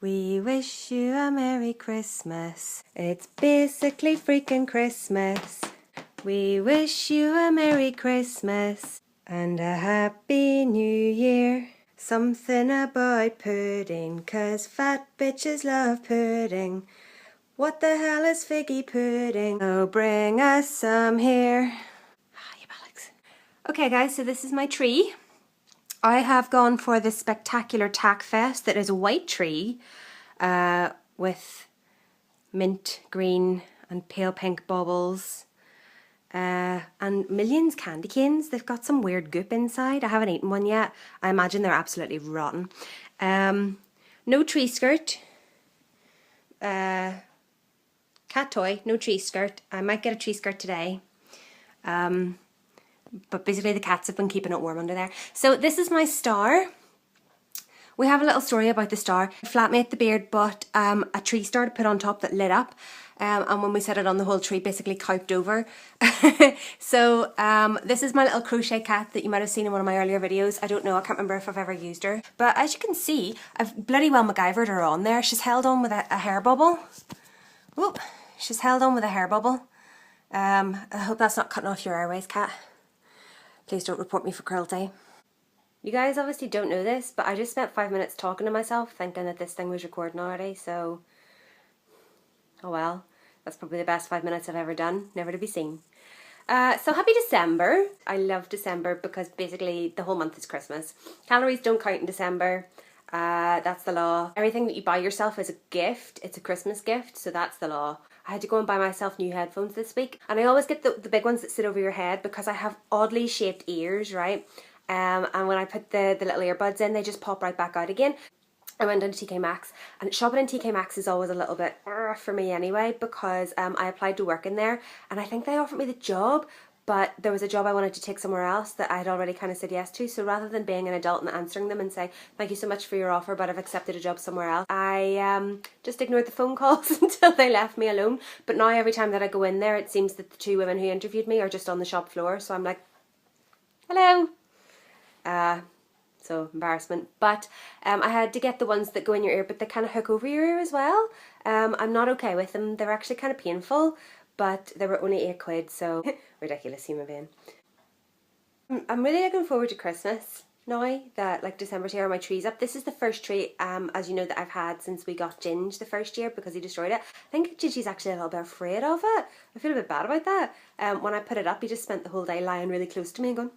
We wish you a Merry Christmas. It's basically freaking Christmas. We wish you a Merry Christmas and a Happy New Year. Something about pudding, 'cause fat bitches love pudding. What the hell is figgy pudding? Oh, bring us some here. Ah, you bollocks. Okay guys, so this is my tree. I have gone for this spectacular tack fest that is a white tree with mint green and pale pink baubles and millions candy canes. They've got some weird goop inside. I haven't eaten one yet. I imagine they're absolutely rotten. No tree skirt. Cat toy, no tree skirt. I might get a tree skirt today. But basically the cats have been keeping it warm under there. So this is my star. We have a little story about the star. Flatmate the beard bought a tree star to put on top that lit up. And when we set it on, the whole tree basically cowped over. So this is my little crochet cat that you might have seen in one of my earlier videos. I don't know, I can't remember if I've ever used her. But as you can see, I've bloody well MacGyvered her on there. She's held on with a hair bubble. Whoop, she's held on with a hair bubble. I hope that's not cutting off your airways, cat. Please don't report me for cruelty. You guys obviously don't know this, but I just spent 5 minutes talking to myself thinking that this thing was recording already, so oh well, that's probably the best 5 minutes I've ever done, never to be seen. So happy December. I love December because basically the whole month is Christmas. Calories don't count in December. That's the law. Everything that you buy yourself is a gift. It's a Christmas gift, so that's the law. I had to go and buy myself new headphones this week, and I always get the big ones that sit over your head because I have oddly shaped ears, right? And when I put the little earbuds in, they just pop right back out again. I went into TK Maxx, and shopping in TK Maxx is always a little bit for me anyway, because I applied to work in there, and I think they offered me the job, but there was a job I wanted to take somewhere else that I had already kind of said yes to. So rather than being an adult and answering them and say, thank you so much for your offer, but I've accepted a job somewhere else, I just ignored the phone calls until they left me alone. But now every time that I go in there, it seems that the two women who interviewed me are just on the shop floor. So I'm like, hello. So embarrassment. But I had to get the ones that go in your ear, but they kind of hook over your ear as well. I'm not okay with them. They're actually kind of painful. But they were only £8, so ridiculous human being. I'm really looking forward to Christmas now that like December's here and my tree's up. This is the first tree, as you know, that I've had since we got Ginge the first year because he destroyed it. I think Gingy's actually a little bit afraid of it. I feel a bit bad about that. When I put it up, he just spent the whole day lying really close to me and going,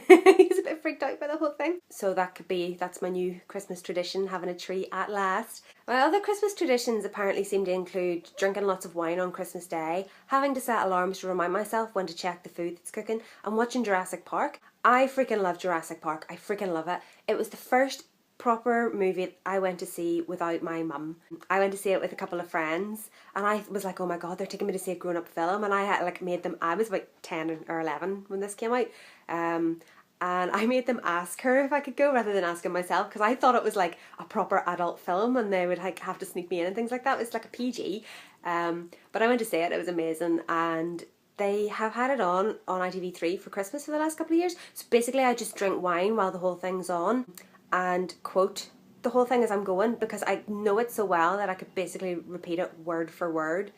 he's a bit freaked out by the whole thing. So that's my new Christmas tradition, having a tree at last. My other Christmas traditions apparently seem to include drinking lots of wine on Christmas Day, having to set alarms to remind myself when to check the food that's cooking, and watching Jurassic Park. I freaking love Jurassic Park. I freaking love it. It was the first proper movie I went to see without my mum. I went to see it with a couple of friends, and I was like, oh my god, they're taking me to see a grown-up film, and I had like made them, I was about 10 or 11 when this came out, and I made them ask her if I could go rather than asking myself, because I thought it was like a proper adult film and they would like have to sneak me in and things like that. It was like a PG, but I went to see it. It was amazing, and they have had it on ITV3 for Christmas for the last couple of years. So basically I just drink wine while the whole thing's on and quote the whole thing as I'm going, because I know it so well that I could basically repeat it word for word.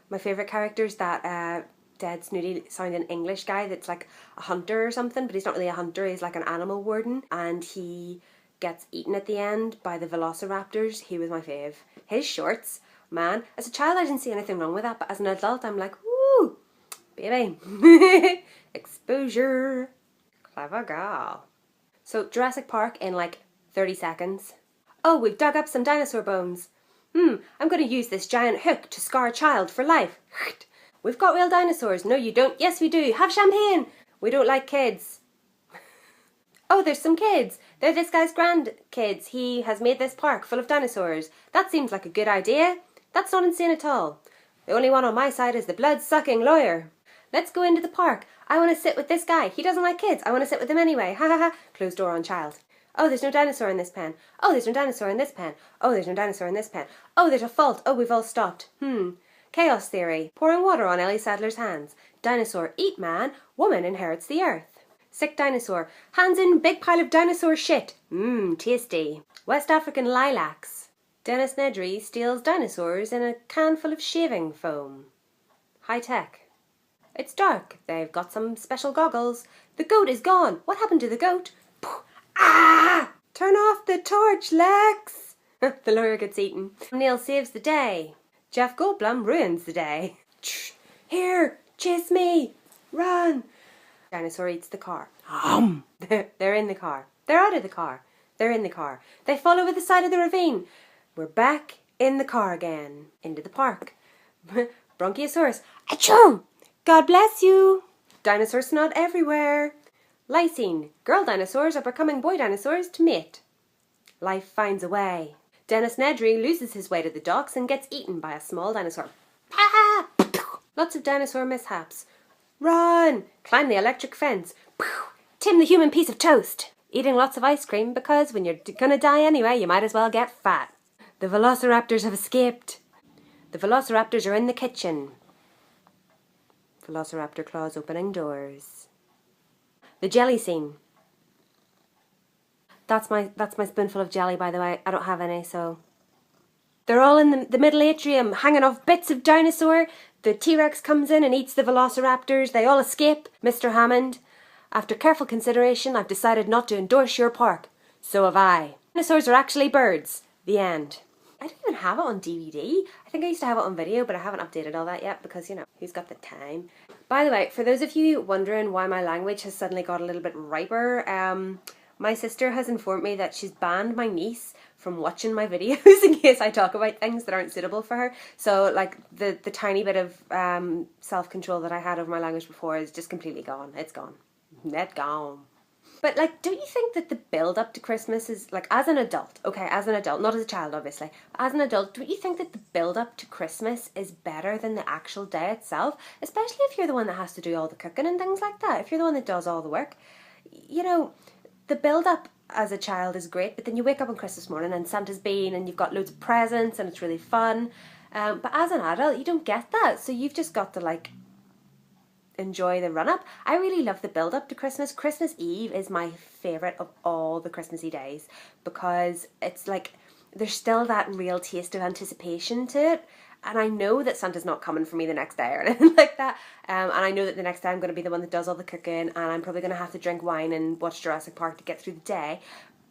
My favourite character is that dead snooty sounding English guy that's like a hunter or something, but he's not really a hunter, he's like an animal warden, and he gets eaten at the end by the velociraptors. He was my fave. His shorts, man, as a child I didn't see anything wrong with that, but as an adult I'm like, woo, baby. Exposure. Clever girl. So Jurassic Park in like 30 seconds. Oh, we've dug up some dinosaur bones. I'm going to use this giant hook to scar a child for life. We've got real dinosaurs. No, you don't. Yes, we do. Have champagne. We don't like kids. Oh, there's some kids. They're this guy's grandkids. He has made this park full of dinosaurs. That seems like a good idea. That's not insane at all. The only one on my side is the blood-sucking lawyer. Let's go into the park. I want to sit with this guy. He doesn't like kids. I want to sit with him anyway. Ha ha ha. Closed door on child. Oh, there's no dinosaur in this pen. Oh, there's no dinosaur in this pen. Oh, there's no dinosaur in this pen. Oh, there's a fault. Oh, we've all stopped. Chaos theory. Pouring water on Ellie Sadler's hands. Dinosaur eat man. Woman inherits the earth. Sick dinosaur. Hands in big pile of dinosaur shit. Mmm, tasty. West African lilacs. Dennis Nedry steals dinosaurs in a can full of shaving foam. High tech. It's dark. They've got some special goggles. The goat is gone. What happened to the goat? Ah! Turn off the torch, Lex! The lawyer gets eaten. Neil saves the day. Jeff Goldblum ruins the day. Here, chase me. Run. Dinosaur eats the car. They're in the car. They're out of the car. They're in the car. They fall over the side of the ravine. We're back in the car again. Into the park. Bronchiosaurus. Achoo! God bless you. Dinosaur snot everywhere. Lysine. Girl dinosaurs are becoming boy dinosaurs to mate. Life finds a way. Dennis Nedry loses his way to the docks and gets eaten by a small dinosaur. Ah! Lots of dinosaur mishaps. Run! Climb the electric fence. Tim the human piece of toast. Eating lots of ice cream because when you're gonna die anyway, you might as well get fat. The velociraptors have escaped. The velociraptors are in the kitchen. Velociraptor claws opening doors. The jelly scene. That's my spoonful of jelly, by the way. I don't have any, so... They're all in the middle atrium, hanging off bits of dinosaur. The T-Rex comes in and eats the velociraptors. They all escape. Mr. Hammond, after careful consideration, I've decided not to endorse your park. So have I. Dinosaurs are actually birds. The end. I don't even have it on DVD. I think I used to have it on video, but I haven't updated all that yet because, you know, who's got the time? By the way, for those of you wondering why my language has suddenly got a little bit riper, my sister has informed me that she's banned my niece from watching my videos in case I talk about things that aren't suitable for her. So, like, the tiny bit of self-control that I had over my language before is just completely gone. It's gone. It's gone. But, like, don't you think that the build-up to Christmas is, like, as an adult, okay, as an adult, not as a child, obviously, as an adult, don't you think that the build-up to Christmas is better than the actual day itself? Especially if you're the one that has to do all the cooking and things like that, if you're the one that does all the work. You know, the build-up as a child is great, but then you wake up on Christmas morning and Santa's been and you've got loads of presents and it's really fun. But as an adult, you don't get that, so you've just got to, like, enjoy the run-up. I really love the build-up to Christmas. Christmas Eve is my favourite of all the Christmassy days because it's like there's still that real taste of anticipation to it, and I know that Santa's not coming for me the next day or anything like that, and I know that the next day I'm going to be the one that does all the cooking and I'm probably going to have to drink wine and watch Jurassic Park to get through the day,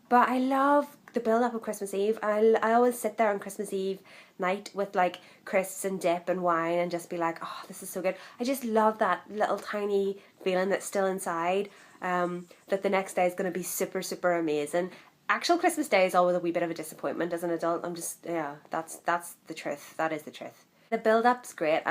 but I love the build-up of Christmas Eve. I always sit there on Christmas Eve night with like crisps and dip and wine and just be like, oh, this is so good. I just love that little tiny feeling that's still inside, that the next day is going to be super, super amazing. Actual Christmas Day is always a wee bit of a disappointment as an adult. I'm just, yeah, that's the truth. That is the truth. The build-up's great.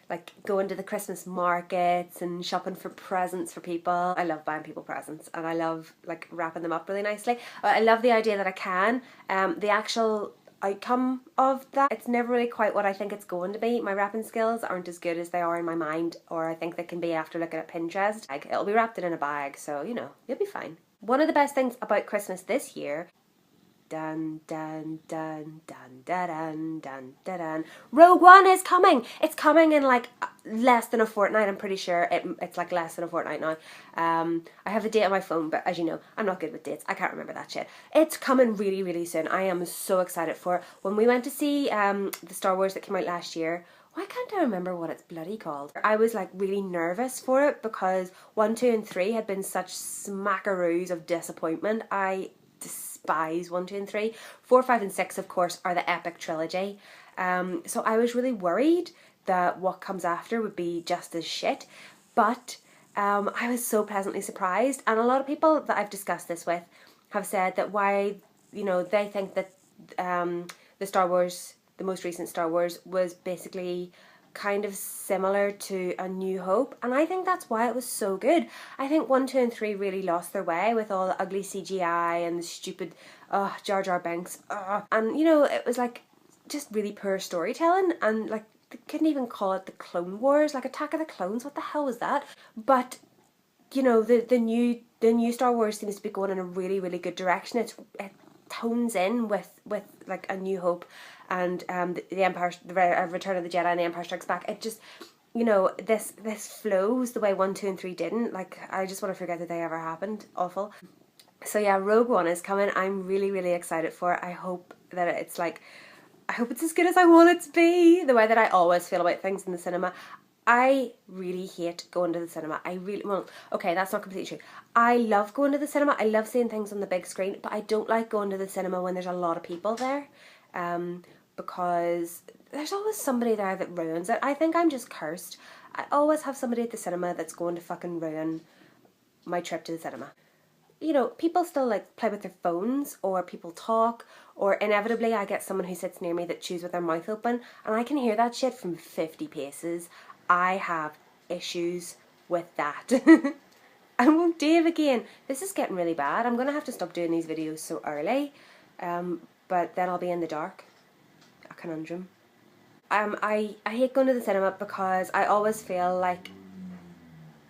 Like going to the Christmas markets and shopping for presents for people. I love buying people presents and I love like wrapping them up really nicely. I love the idea that I can. The actual outcome of that, it's never really quite what I think it's going to be. My wrapping skills aren't as good as they are in my mind, or I think they can be after looking at Pinterest. Like, it'll be wrapped in a bag, so you know, you'll be fine. One of the best things about Christmas this year, dun dun dun dun dun dun dun dun dun, Rogue One is coming. It's coming in like less than a fortnight. I'm pretty sure it's like less than a fortnight now. I have the date on my phone, but as you know, I'm not good with dates. I can't remember that shit. It's coming really, really soon. I am so excited for it. When we went to see the Star Wars that came out last year, why can't I remember what it's bloody called? I was like really nervous for it because 1, 2 and 3 had been such smackaroos of disappointment. I despise 1, 2 and 3. 4, 5 and 6 of course are the epic trilogy. So I was really worried that what comes after would be just as shit, but I was so pleasantly surprised, and a lot of people that I've discussed this with have said that why, you know, they think that the Star Wars, the most recent Star Wars, was basically kind of similar to A New Hope, and I think that's why it was so good. I think 1, 2 and 3 really lost their way with all the ugly CGI and the stupid Jar Jar Binks, and you know, it was like just really poor storytelling, and like they couldn't even call it the Clone Wars, like Attack of the Clones. What the hell was that? But you know, the new Star Wars seems to be going in a really, really good direction. It tones in with like A New Hope and the Empire, the Return of the Jedi and the Empire Strikes Back. you know, this flows the way 1, 2 and 3 didn't. Like, I just want to forget that they ever happened. Awful. So yeah, Rogue One is coming. I'm really, really excited for it. I hope that it's like, I hope it's as good as I want it to be. The way that I always feel about things in the cinema. I really hate going to the cinema. Well, okay, that's not completely true. I love going to the cinema. I love seeing things on the big screen, but I don't like going to the cinema when there's a lot of people there, because there's always somebody there that ruins it. I think I'm just cursed. I always have somebody at the cinema that's going to fucking ruin my trip to the cinema. You know, people still like play with their phones, or people talk, or inevitably I get someone who sits near me that chews with their mouth open, and I can hear that shit from 50 paces. I have issues with that. I won't Dave again. This is getting really bad. I'm going to have to stop doing these videos so early, but then I'll be in the dark. A conundrum. I hate going to the cinema because I always feel like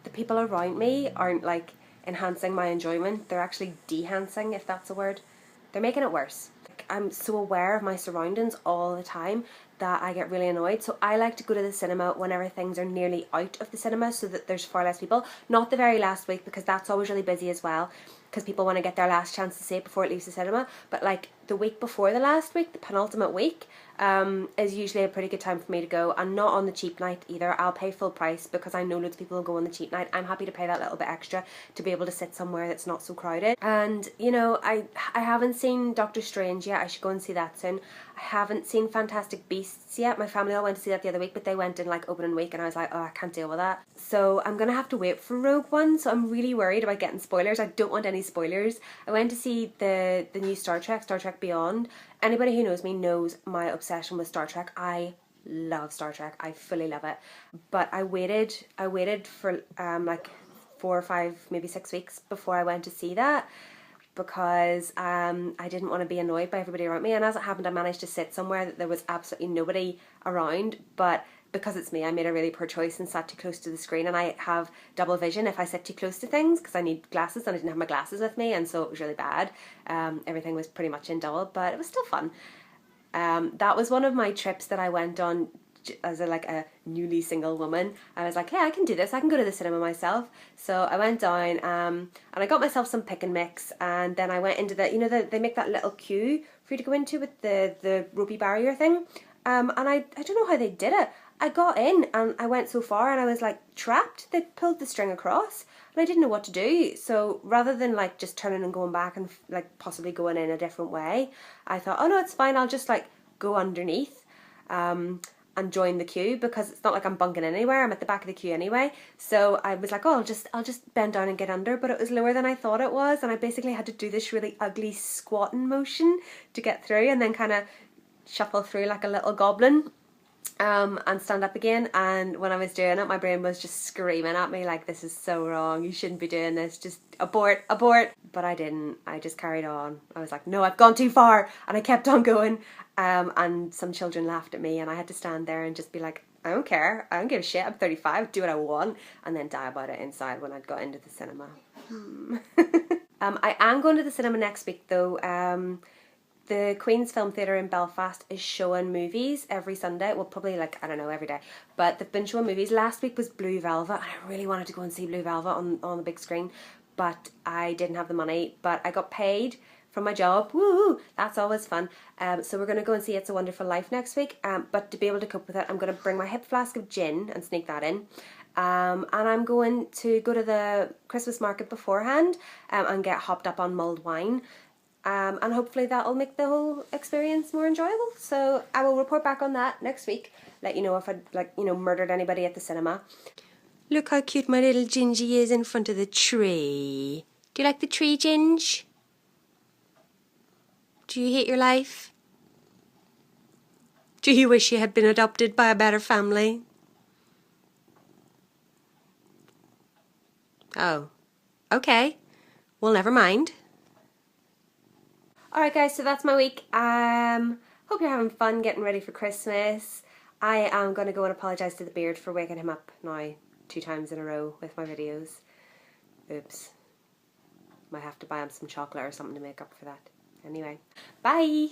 the people around me aren't like enhancing my enjoyment. They're actually dehancing, if that's a word. They're making it worse. Like, I'm so aware of my surroundings all the time that I get really annoyed. So I like to go to the cinema whenever things are nearly out of the cinema, so that there's far less people. Not the very last week, because that's always really busy as well, because people want to get their last chance to see it before it leaves the cinema. But like the week before the last week, the penultimate week, is usually a pretty good time for me to go, and not on the cheap night either. I'll pay full price because I know loads of people will go on the cheap night. I'm happy to pay that little bit extra to be able to sit somewhere that's not so crowded. And you know, I haven't seen Doctor Strange yet. I should go and see that soon. I haven't seen Fantastic Beasts yet. My family all went to see that the other week, but they went in like opening week, and I was like, oh, I can't deal with that. So I'm gonna have to wait for Rogue One. So I'm really worried about getting spoilers. I don't want any spoilers. I went to see the new Star Trek Beyond. Anybody who knows me knows my obsession with Star Trek. I love Star Trek. I fully love it. But I waited for like 4 or 5, maybe 6 weeks before I went to see that, because I didn't want to be annoyed by everybody around me. And as it happened, I managed to sit somewhere that there was absolutely nobody around, but because it's me, I made a really poor choice and sat too close to the screen, and I have double vision if I sit too close to things because I need glasses, and I didn't have my glasses with me, and so it was really bad. Everything was pretty much in double, but it was still fun. That was one of my trips that I went on as a newly single woman. I was like, hey, I can do this. I can go to the cinema myself. So I went down and I got myself some pick and mix, and then I went into they make that little queue for you to go into with the ropey barrier thing. And I don't know how they did it. I got in and I went so far and I was like trapped. They pulled the string across and I didn't know what to do. So rather than like just turning and going back and like possibly going in a different way, I thought, oh no, it's fine. I'll just like go underneath and join the queue, because it's not like I'm bunking anywhere. I'm at the back of the queue anyway. So I was like, oh, I'll just bend down and get under. But it was lower than I thought it was, and I basically had to do this really ugly squatting motion to get through, and then kind of shuffle through like a little goblin. And stand up again, and when I was doing it, my brain was just screaming at me like, this is so wrong, you shouldn't be doing this, just abort. But I didn't. I just carried on. I was like, no, I've gone too far, and I kept on going. And some children laughed at me, and I had to stand there and just be like, I don't care, I don't give a shit, I'm 35, do what I want, and then die about it inside when I'd got into the cinema. I am going to the cinema next week though. The Queen's Film Theatre in Belfast is showing movies every Sunday. Well, probably like, I don't know, every day. But they've been showing movies. Last week was Blue Velvet, and I really wanted to go and see Blue Velvet on the big screen, but I didn't have the money. But I got paid from my job. Woo! That's always fun. So we're going to go and see It's a Wonderful Life next week. But to be able to cope with it, I'm going to bring my hip flask of gin and sneak that in. And I'm going to go to the Christmas market beforehand and get hopped up on mulled wine. And hopefully that'll make the whole experience more enjoyable. So I will report back on that next week. Let you know if I murdered anybody at the cinema. Look how cute my little Gingy is in front of the tree. Do you like the tree, Ginge? Do you hate your life? Do you wish you had been adopted by a better family? Oh, okay. Well, never mind. Alright guys, so that's my week. Hope you're having fun getting ready for Christmas. I am going to go and apologise to the beard for waking him up now 2 times in a row with my videos. Oops. Might have to buy him some chocolate or something to make up for that. Anyway, bye!